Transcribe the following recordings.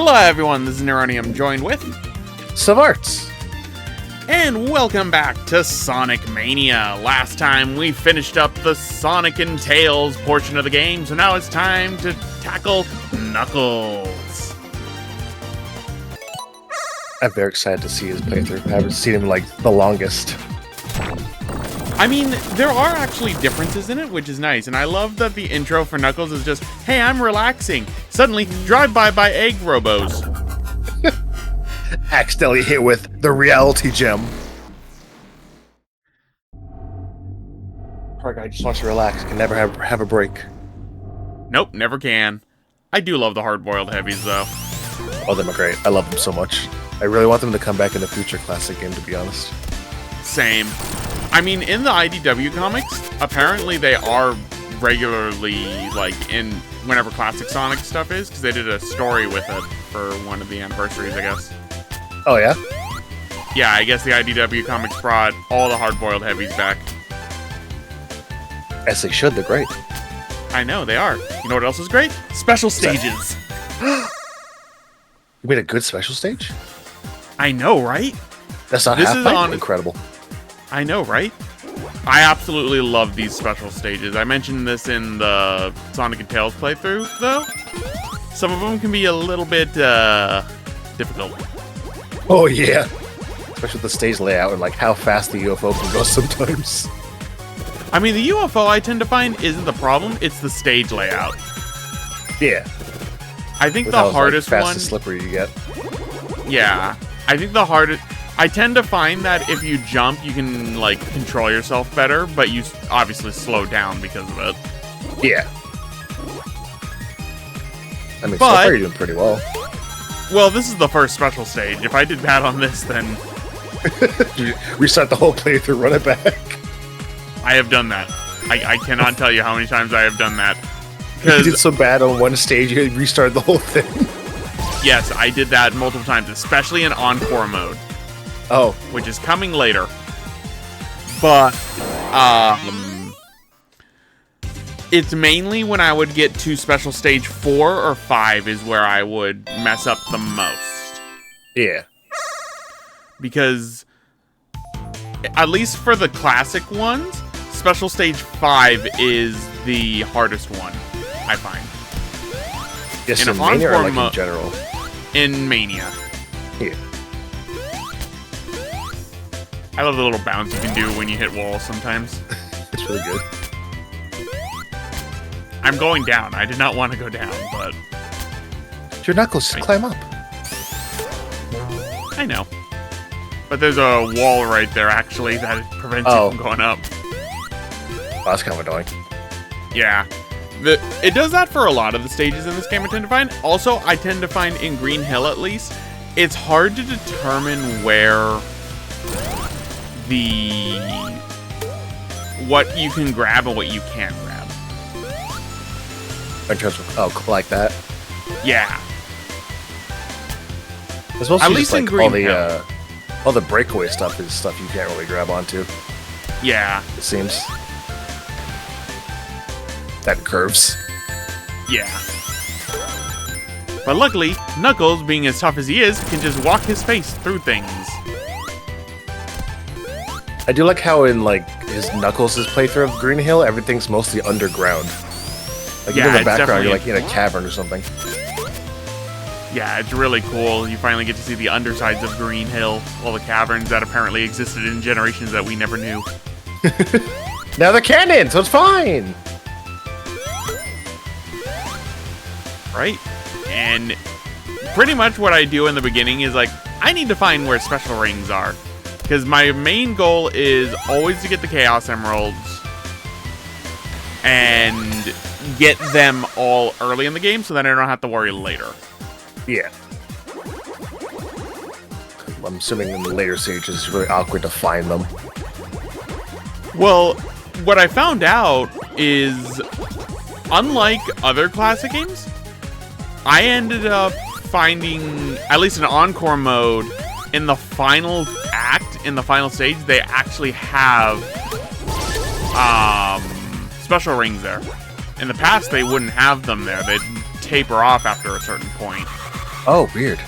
Hello everyone, this is Neronium, joined with... Savarts. And welcome back to Sonic Mania. Last time we finished up the Sonic and Tails portion of the game, so now it's time to tackle Knuckles. I'm very excited to see his playthrough. I haven't seen him like the longest. I mean, there are actually differences in it, which is nice, and I love that the intro for Knuckles is just, hey, I'm relaxing. Suddenly, drive-by by egg Robos. Accidentally hit with the reality gem. Poor guy just wants to relax. Can never have a break. Nope, never can. I do love the hard-boiled heavies, though. Oh, them are great. I love them so much. I really want them to come back in a future classic game, to be honest. Same. I mean, in the IDW comics, apparently they are regularly, like, in whenever Classic Sonic stuff is, because they did a story with it for one of the anniversaries, I guess. Oh, yeah? Yeah, I guess the IDW comics brought all the hard-boiled heavies back. As they should, they're great. I know, they are. You know what else is great? Special stages! You made a good special stage? I know, right? That's not This half is bad. Incredible. I know, right? I absolutely love these special stages. I mentioned this in the Sonic and Tails playthrough, though. Some of them can be a little bit, difficult. Oh, yeah. Especially with the stage layout and like how fast the UFO can go sometimes. I mean, the UFO I tend to find isn't the problem, it's the stage layout. Yeah. I think With the how, hardest like, fast one... and slippery you get. Yeah. I think the hardest... I tend to find that if you jump, you can, like, control yourself better, but you obviously slow down because of it. Yeah. I mean, so far you're doing pretty well. Well, this is the first special stage. If I did bad on this, then... You restart the whole playthrough, run it back. I have done that. I cannot tell you how many times I have done that. You did so bad on one stage, you restarted the whole thing. Yes, I did that multiple times, especially in Encore mode. Oh. Which is coming later. But, it's mainly when I would get to special stage 4 or 5 is where I would mess up the most. Yeah. Because, at least for the classic ones, special stage 5 is the hardest one, I find. Yes, in Mania or like in general? In Mania. Yeah. I love the little bounce you can do when you hit walls sometimes. It's really good. I'm going down. I did not want to go down, but... Your Knuckles, climb up. I know. But there's a wall right there, actually, that prevents you from going up. Oh, that's kind of annoying. Yeah. It does that for a lot of the stages in this game, I tend to find. Also, I tend to find in Green Hill, at least, it's hard to determine where what you can grab and what you can't grab. In terms of, like that? Yeah. It's mostly at least just, in like, Green Hill. All the breakaway stuff is stuff you can't really grab onto. Yeah. It seems. That curves. Yeah. But luckily, Knuckles, being as tough as he is, can just walk his face through things. I do like how in, like, his Knuckles' playthrough of Green Hill, everything's mostly underground. Like, yeah, even in the background, you're, like, in a cavern or something. Yeah, it's really cool. You finally get to see the undersides of Green Hill, all the caverns that apparently existed in generations that we never knew. Now they're canon, so it's fine! Right? And pretty much what I do in the beginning is, like, I need to find where special rings are. Because my main goal is always to get the Chaos Emeralds and get them all early in the game so that I don't have to worry later. Yeah. I'm assuming in the later stages it's really awkward to find them. Well, what I found out is, unlike other classic games, I ended up finding, at least in Encore mode, in the final act, in the final stage, they actually have special rings there. In the past, they wouldn't have them there. They'd taper off after a certain point. Oh, weird.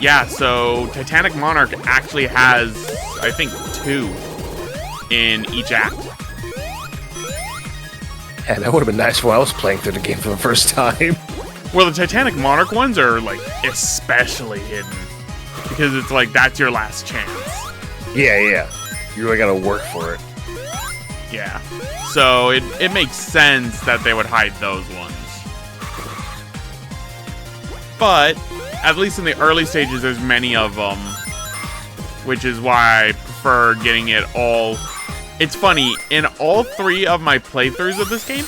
Yeah, so Titanic Monarch actually has, I think, 2 in each act. Yeah, that would have been nice when I was playing through the game for the first time. Well, the Titanic Monarch ones are, like, especially hidden. Because it's like, that's your last chance. Yeah. You really gotta work for it. Yeah. So it makes sense that they would hide those ones. But, at least in the early stages, there's many of them. Which is why I prefer getting it all. It's funny, in all 3 of my playthroughs of this game,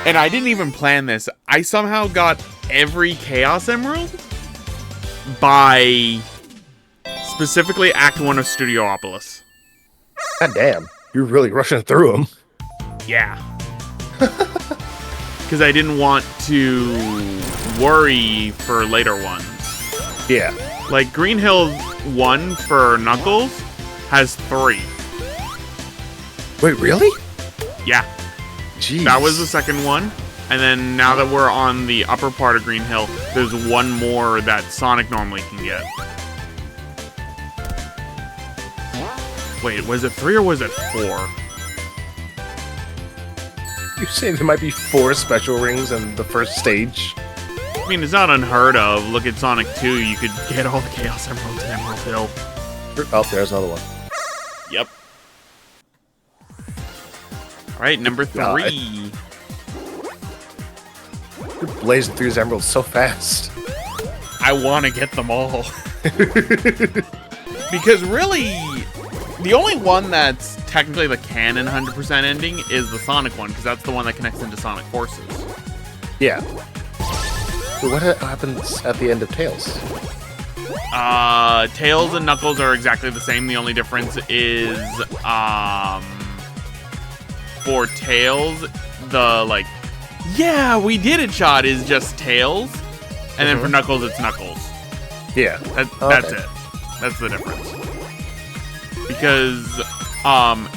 and I didn't even plan this, I somehow got every Chaos Emerald by specifically Act 1 of Studiopolis. God damn, you're really rushing through them. Yeah. Because I didn't want to worry for later ones. Yeah. Like, Green Hill 1 for Knuckles has 3. Wait, really? Yeah. Jeez. That was the second one. And then now that we're on the upper part of Green Hill, there's one more that Sonic normally can get. Wait, was it 3 or was it 4? You say there might be 4 special rings in the first stage? I mean, it's not unheard of. Look at Sonic 2. You could get all the Chaos Emeralds in Emerald Hill. Oh, there's another one. Yep. Alright, number 3. You're blazing through these emeralds so fast. I want to get them all. Because really, the only one that's technically the canon 100% ending is the Sonic one, because that's the one that connects into Sonic Forces. Yeah. So what happens at the end of Tails? Tails and Knuckles are exactly the same. The only difference is, for Tails, the, like, yeah, we did it shot is just Tails. And then for Knuckles, it's Knuckles. Yeah. That's it. That's the difference. Because,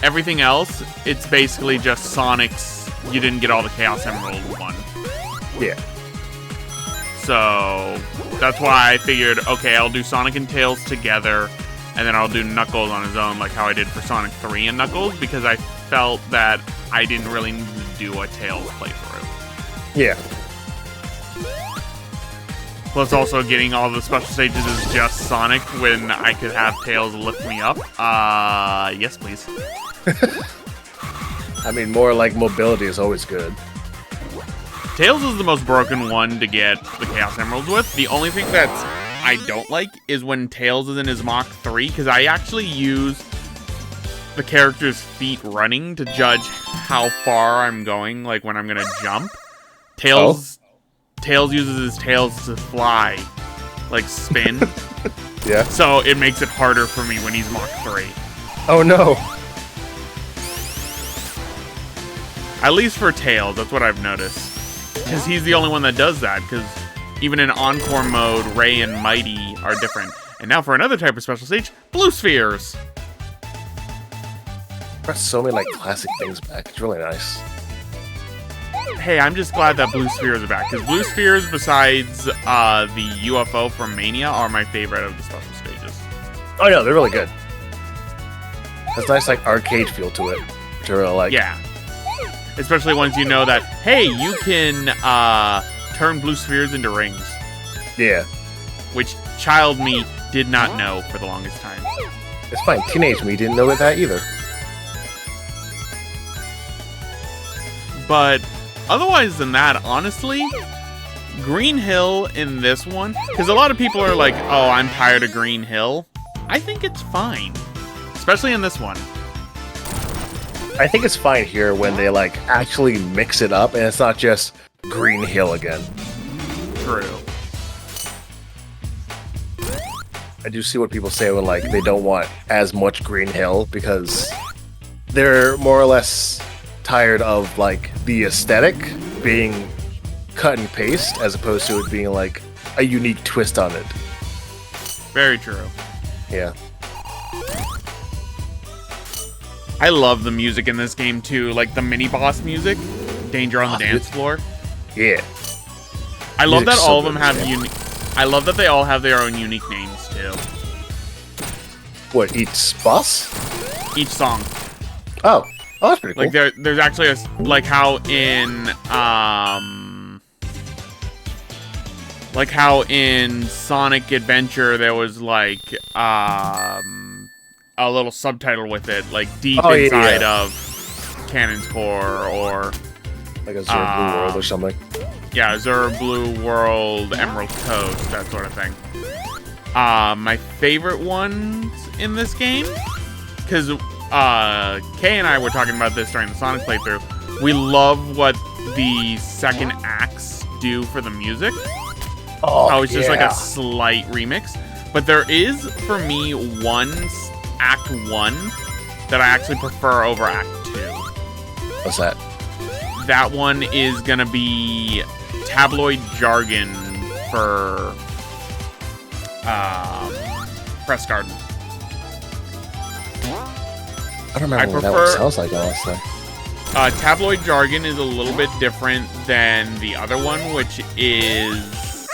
everything else, it's basically just Sonic's, you didn't get all the Chaos Emerald one. Yeah. So, that's why I figured, okay, I'll do Sonic and Tails together, and then I'll do Knuckles on his own, like how I did for Sonic 3 and Knuckles, because I felt that I didn't really need to do a Tails playthrough. Yeah. Plus also getting all the special stages is just Sonic when I could have Tails lift me up. Yes, please. I mean, more like mobility is always good. Tails is the most broken one to get the Chaos Emeralds with. The only thing that I don't like is when Tails is in his Mach 3, because I actually use the character's feet running to judge how far I'm going, like when I'm going to jump. Tails uses his tails to fly, like spin. Yeah. So it makes it harder for me when he's Mach 3. Oh no. At least for Tails, that's what I've noticed. Because he's the only one that does that, because even in Encore mode, Ray and Mighty are different. And now for another type of special stage, Blue Spheres! Brought so many like classic things back. It's really nice. Hey, I'm just glad that Blue Spheres are back, because Blue Spheres, besides the UFO from Mania, are my favorite of the special stages. Oh yeah, they're really good. Has a nice like arcade feel to it, which I really like. Yeah. Especially once you know that, hey, you can turn Blue Spheres into rings. Yeah. Which child me did not know for the longest time. It's fine. Teenage me didn't know that either. But otherwise than that, honestly, Green Hill in this one, because a lot of people are like, oh, I'm tired of Green Hill. I think it's fine. Especially in this one. I think it's fine here when they like actually mix it up and it's not just Green Hill again. True. I do see what people say when like they don't want as much Green Hill because they're more or less tired of like the aesthetic being cut and paste as opposed to it being like a unique twist on it. Very true. Yeah. I love the music in this game too, like the mini boss music, Danger on the Dance Floor. Yeah. I love that Music's all so of them good have in this unique. I love that they all have their own unique names too. What, each boss? Each song. Oh, that's pretty cool. Like there's actually like how in Sonic Adventure there was like a little subtitle with it, like deep inside of Cannon's Core, or like a Zero Blue World or something. Yeah, Azure Blue World, Emerald Coast, that sort of thing. My favorite ones in this game, because Kay and I were talking about this during the Sonic playthrough. We love what the second acts do for the music. Oh, it's just like a slight remix. But there is, for me, Act 1 that I actually prefer over Act 2. What's that? That one is gonna be tabloid jargon for Press Garden. I don't remember what that one sounds like, honestly. Tabloid jargon is a little bit different than the other one, which is...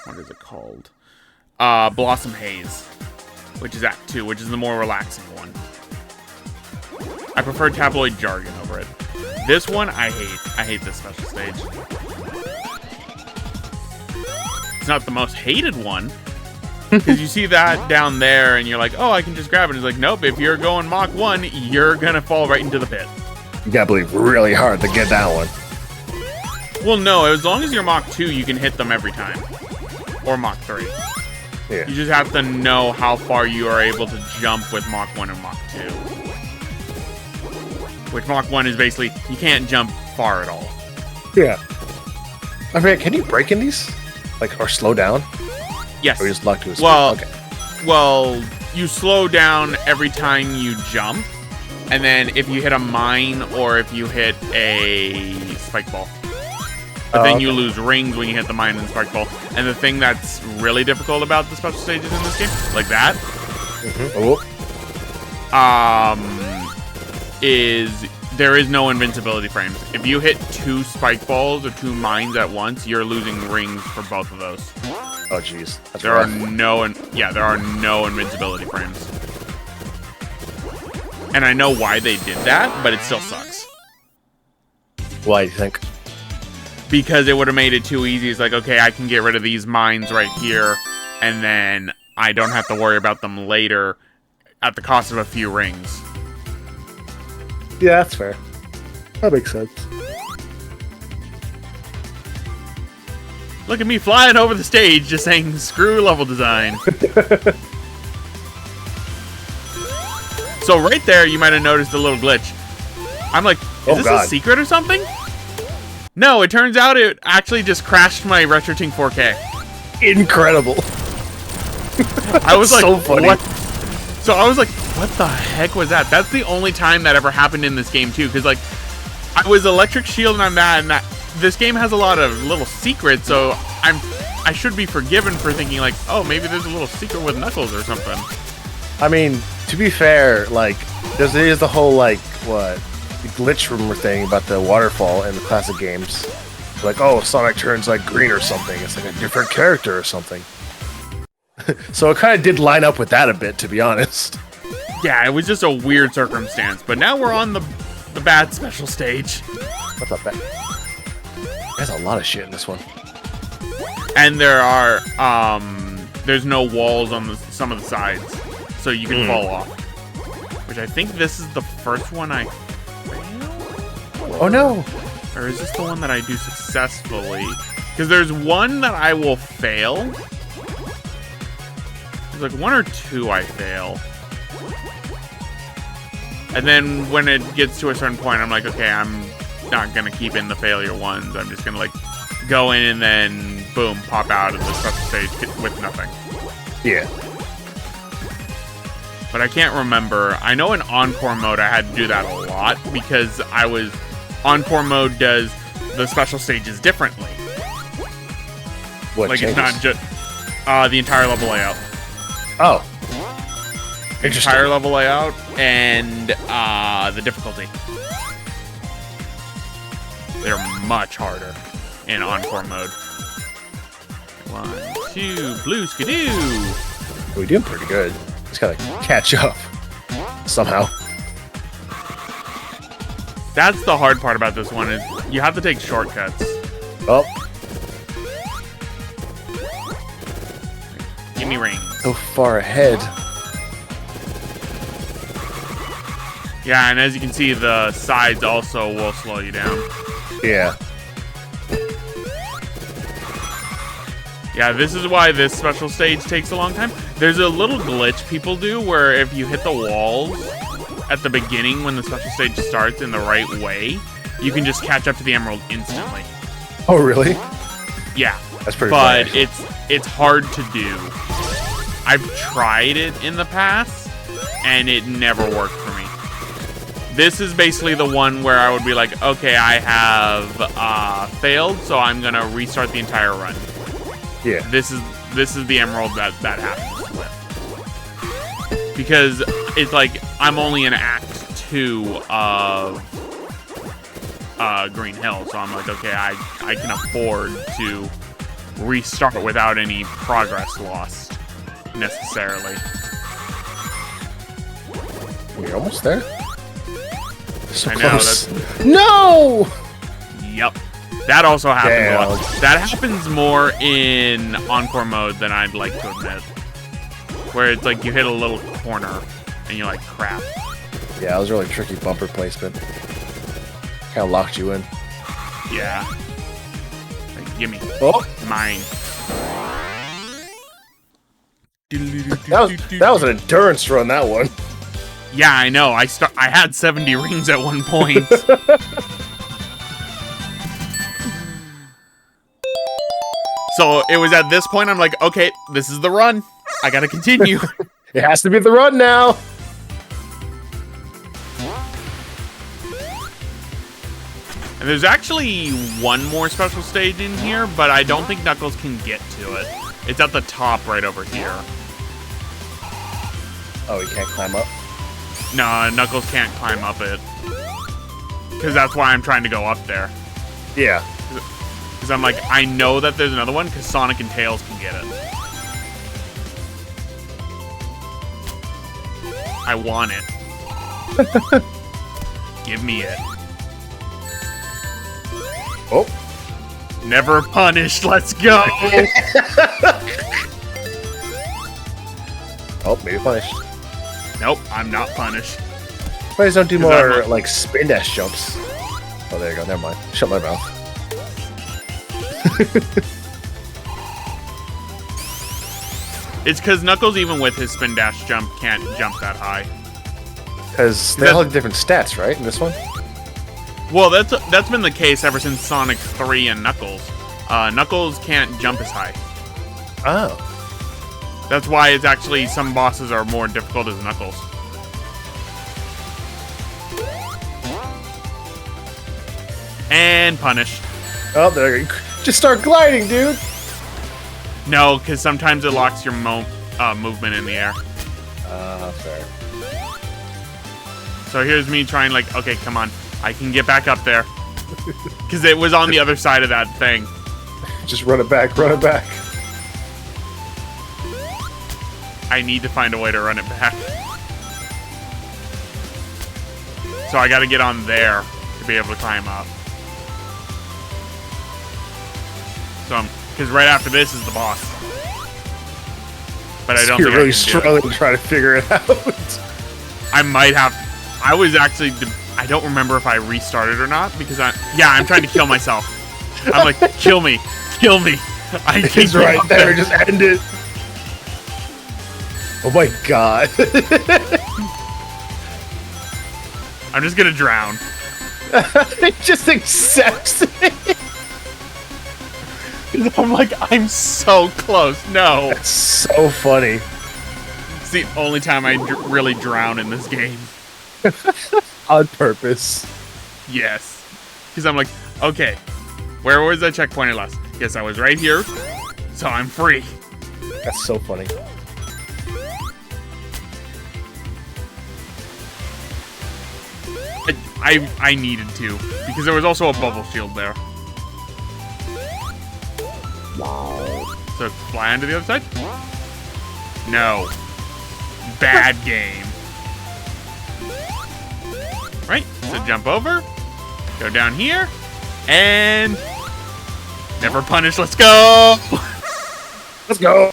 what is it called? Blossom Haze, which is Act 2, which is the more relaxing one. I prefer tabloid jargon over it. This one, I hate. I hate this special stage. It's not the most hated one, because you see that down there, and you're like, oh, I can just grab it. It's like, nope, if you're going Mach 1, you're gonna fall right into the pit. You gotta believe really hard to get that one. Well, no, as long as you're Mach 2, you can hit them every time. Or Mach 3. Yeah. You just have to know how far you are able to jump with Mach 1 and Mach 2. Which Mach 1 is basically, you can't jump far at all. Yeah. I mean, can you break in these? Like, or slow down? Yes. Or you just lock to a speed? Well, okay. Well, you slow down every time you jump. And then if you hit a mine or if you hit a spike ball. But then you lose rings when you hit the mine and spike ball. And the thing that's really difficult about the special stages in this game, like that, is there is no invincibility frames. If you hit 2 spike balls or 2 mines at once, you're losing rings for both of those. Oh, jeez. There are no invincibility frames. And I know why they did that, but it still sucks. Why do you think? Because it would have made it too easy. It's like, okay, I can get rid of these mines right here, and then I don't have to worry about them later at the cost of a few rings. Yeah, that's fair. That makes sense. Look at me flying over the stage just saying, screw level design. So right there, you might have noticed a little glitch. I'm like, is this a secret or something? No, it turns out it actually just crashed my RetroTink 4K. Incredible. I was like, so funny. What? So I was like, what the heck was that? That's the only time that ever happened in this game too, because like, I was electric shield and this game has a lot of little secrets, so I should be forgiven for thinking like, oh, maybe there's a little secret with Knuckles or something. I mean, to be fair, like, there is the whole, like, the glitch rumor thing about the waterfall in the classic games. Like, oh, Sonic turns, like, green or something. It's like a different character or something. So it kind of did line up with that a bit, to be honest. Yeah, it was just a weird circumstance. But now we're on the bad special stage. What's up, bad? There's a lot of shit in this one. And there are, there's no walls on some of the sides. So you can fall off. Which I think this is the first one I fail? Oh no! Or is this the one that I do successfully? Because there's one that I will fail. There's like 1 or 2 I fail. And then when it gets to a certain point, I'm like, okay, I'm not going to keep in the failure ones. I'm just going to like go in and then, boom, pop out of the special stage with nothing. Yeah. But I can't remember. I know in Encore mode I had to do that a lot because Encore mode does the special stages differently. What like changes? It's not just the entire level layout. Oh. Entire level layout and the difficulty. They're much harder in Encore mode. 1, 2, blue skidoo. We're doing pretty good. Just gotta catch up somehow. That's the hard part about this one is you have to take shortcuts. Oh, Give me rings. so far ahead. Yeah, and as you can see, the sides also will slow you down. Yeah. Yeah, this is why this special stage takes a long time. There's a little glitch people do where if you hit the walls at the beginning when the special stage starts in the right way, you can just catch up to the emerald instantly. Oh, really? Yeah. That's pretty But funny. it's hard to do. I've tried it in the past, and it never worked for me. This is basically the one where I would be like, okay, I have failed, so I'm gonna restart the entire run. Yeah. This is the emerald that happens with. Because it's like I'm only in Act 2 of Green Hill, so I'm like, okay, I can afford to restart without any progress lost necessarily. We're almost there. So I know, close. No! Yep. That also happens a lot. Damn. That happens more in Encore mode than I'd like to admit. Where it's like you hit a little corner and you're like, crap. Yeah, that was a really tricky bumper placement. Kind of locked you in. Yeah. Like, gimme. Oh! Mine. That was an endurance run, that one. Yeah, I know. I had 70 rings at one point. So it was at this point I'm like, okay, this is the run. I gotta continue. It has to be the run now. And there's actually one more special stage in here, but I don't think Knuckles can get to it. It's at the top right over here. Oh, he can't climb up? No, Knuckles can't climb up it. Because that's why I'm trying to go up there. Yeah. Because I'm like, I know that there's another one, because Sonic and Tails can get it. I want it. Give me it. Oh. Never punished, let's go! Oh, maybe punished. Nope, I'm not punished. Please don't do 'Cause I'm more, a- like, spin dash jumps. Oh, there you go. Never mind. Shut my mouth. It's because Knuckles, even with his spin dash jump, can't jump that high. Because they all have different stats, right, in this one? Well, that's been the case ever since Sonic 3 and Knuckles. Knuckles can't jump as high. Oh. That's why it's actually some bosses are more difficult as Knuckles. And punished. Oh, there you go. Just start gliding, dude! No, because sometimes it locks your movement in the air. Fair. So here's me trying like, okay, come on. I can get back up there. Because it was on the other side of that thing. Just run it back, run it back. I need to find a way to run it back. So I gotta get on there to be able to climb up. So because right after this is the boss. But I don't You're think really I can do it. struggling to try to figure it out. I might have. I was actually. I don't remember if I restarted or not because yeah, I'm trying to kill myself. I'm like, kill me, kill me. I can He's get right up there, just end it. Oh my god. I'm just gonna drown. It just accepts it. I'm like, I'm so close. No. That's so funny. It's the only time I really drown in this game. On purpose. Yes. Because I'm like, okay, where was I checkpointed last? Yes, I was right here, so I'm free. That's so funny. I needed to, because there was also a bubble shield there. So fly onto the other side? No. Bad game. Right, so jump over, go down here, and never punish, let's go! Let's go!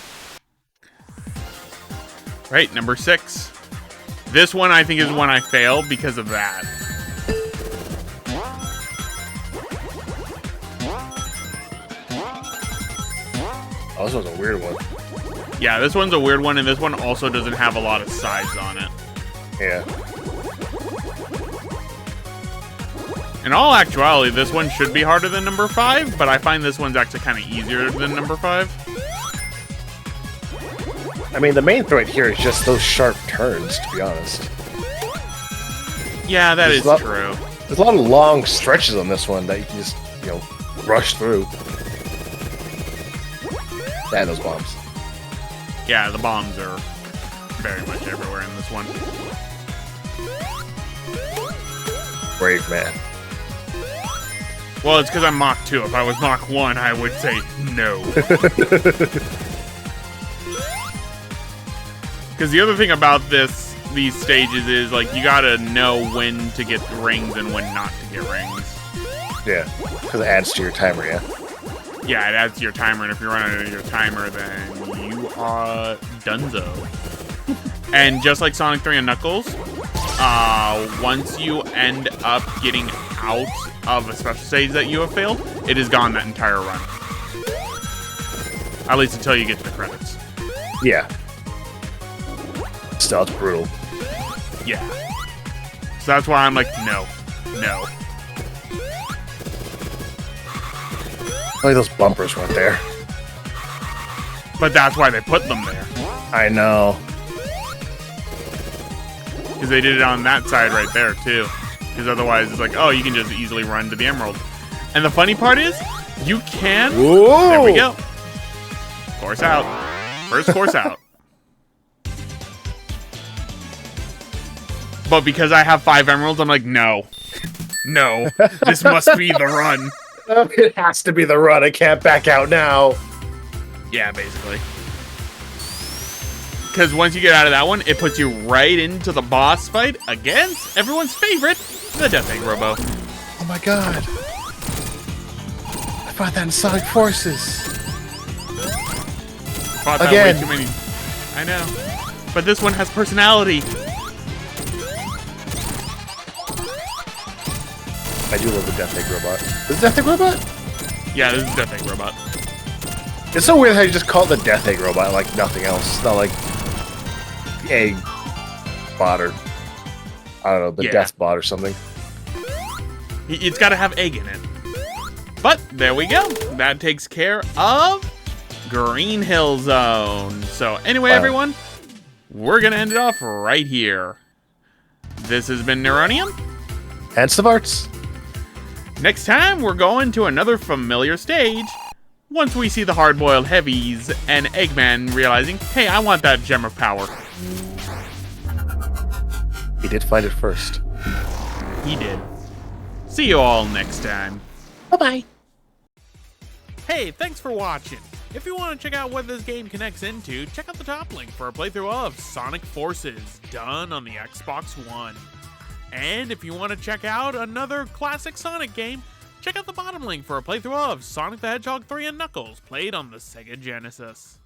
Right, number 6. This one I think is one I failed because of that. Oh, this one's a weird one. Yeah, this one's a weird one, and this one also doesn't have a lot of sides on it. Yeah. In all actuality, this one should be harder than number 5, but I find this one's actually kind of easier than number 5. I mean, the main threat here is just those sharp turns, to be honest. Yeah, that is true. There's a lot of long stretches on this one that you can just, rush through. And those bombs. Yeah, the bombs are very much everywhere in this one. Brave man. Well, it's because I'm Mach 2. If I was Mach 1, I would say no. Because the other thing about these stages is, like, you gotta know when to get rings and when not to get rings. Yeah, because it adds to your timer, yeah? Yeah, it adds to your timer, and if you're running your timer, then you are donezo. And just like Sonic 3 and Knuckles, once you end up getting out of a special stage that you have failed, it is gone that entire run. At least until you get to the credits. Yeah. Still, it's brutal. Yeah. So that's why I'm like, no. No. Like those bumpers weren't there. But that's why they put them there. I know. Because they did it on that side right there, too. Because otherwise, it's like, oh, you can just easily run to the Emerald. And the funny part is, you can... Whoa! There we go. Course out. First course out. But because I have 5 emeralds, I'm like, no. No. This must be the run. It has to be the run. I can't back out now. Yeah, basically. Because once you get out of that one, it puts you right into the boss fight against everyone's favorite, the Death Egg Robo. Oh my god. I fought that in Sonic Forces. Fought that Again. way too many. I know. But this one has personality. I do love the Death Egg Robot. Is it Death Egg Robot? Yeah, this is Death Egg Robot. It's so weird how you just call it the Death Egg Robot like nothing else. It's not like Egg Bot or I don't know, the Death Bot or something. It's got to have egg in it. But there we go. That takes care of Green Hill Zone. So anyway, everyone, we're going to end it off right here. This has been Neronium. And Stavarts. Next time, we're going to another familiar stage. Once we see the hard-boiled heavies and Eggman realizing, hey, I want that gem of power. He did find it first. He did. See you all next time. Bye-bye. Hey, thanks for watching. If you want to check out what this game connects into, check out the top link for a playthrough of Sonic Forces, done on the Xbox One. And if you want to check out another classic Sonic game, check out the bottom link for a playthrough of Sonic the Hedgehog 3 and Knuckles, played on the Sega Genesis.